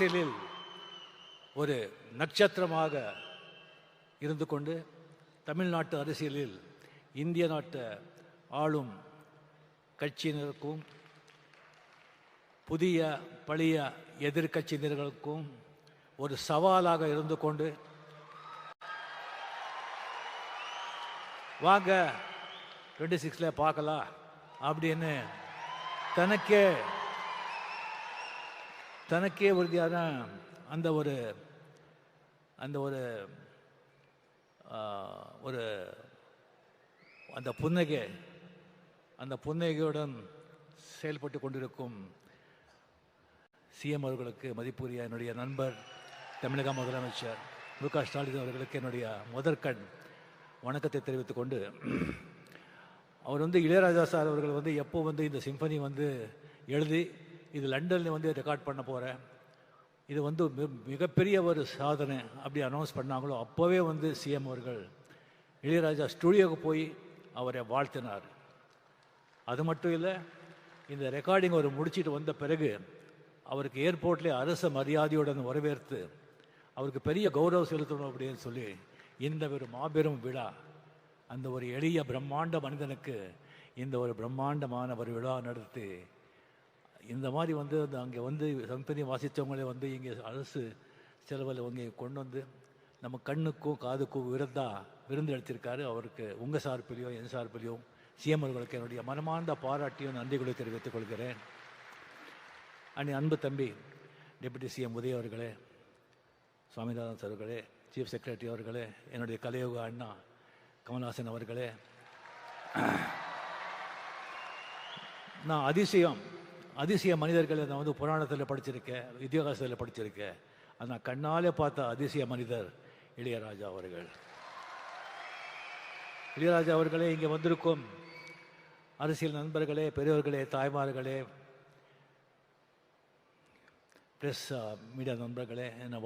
அரசியலில் ஒரு நட்சத்திரமாக இருந்து கொண்டு தமிழ்நாட்டு அரசியலில் இந்திய நாட்டு ஆளும் கட்சியினருக்கும் புதிய பழைய எதிர்கட்சியினர்களுக்கும் ஒரு சவாலாக இருந்து கொண்டு வாங்க 26 பார்க்கலாம் அப்படின்னு தனக்கே உறுதியான அந்த புன்னகையுடன் செயல்பட்டு கொண்டிருக்கும் சிஎம் அவர்களுக்கு மதிப்புரிய என்னுடைய நண்பர் தமிழக முதலமைச்சர் மு.க. ஸ்டாலின் அவர்களுக்கு என்னுடைய முதற்கண் வணக்கத்தை தெரிவித்துக் கொண்டு, அவர் இளையராஜா சார் அவர்கள் எப்போ இந்த சிம்பனி எழுதி இது லண்டனில் ரெக்கார்ட் பண்ண போகிறேன், இது மிகப்பெரிய ஒரு சாதனை அப்படி அனௌன்ஸ் பண்ணாங்களோ அப்போவே சிஎம் அவர்கள் இளையராஜா ஸ்டுடியோவுக்கு போய் அவரை வாழ்த்தினார். அது மட்டும் இல்லை, இந்த ரெக்கார்டிங் அவர் முடிச்சுட்டு வந்த பிறகு அவருக்கு ஏர்போர்ட்லேயே அரச மரியாதையுடன் வரவேற்று அவருக்கு பெரிய கௌரவம் செலுத்தணும் அப்படின்னு சொல்லி இந்த ஒரு மாபெரும் விழா, அந்த ஒரு எளிய பிரம்மாண்ட மனிதனுக்கு இந்த ஒரு பிரம்மாண்டமான ஒரு விழா நடத்தி இந்த மாதிரி அங்கே சம்பனி வாசித்தவங்களே இங்கே அரசு செலவில் இங்கே கொண்டு நம்ம கண்ணுக்கும் காதுக்கும் விருந்து அளித்திருக்காரு. அவருக்கு உங்கள் சார்பிலையும் என் சார்பிலையும் சிஎம் அவர்களுக்கு என்னுடைய மனமார்ந்த பாராட்டியும் நன்றிகளை தெரிவித்துக் கொள்கிறேன். அன்பு தம்பி டெபுட்டி சிஎம் உதய அவர்களே, சுவாமிநாதன் அவர்களே, சீஃப் செக்ரட்டரி அவர்களே, என்னுடைய கலையுக அண்ணா கமல்ஹாசன் அவர்களே, நான் அதிசய மனிதர்களை நான் புராணத்தில் படிச்சிருக்கேன், இதிகாசத்தில் படிச்சிருக்கேன். அது நான் கண்ணாலே பார்த்த அதிசய மனிதர் இளையராஜா அவர்கள். இளையராஜா அவர்களே, இங்கே வந்திருக்கும் அரசியல் நண்பர்களே, பெரியவர்களே, தாய்மார்களே, பிரஸ் மீடியா நண்பர்களே, என்னை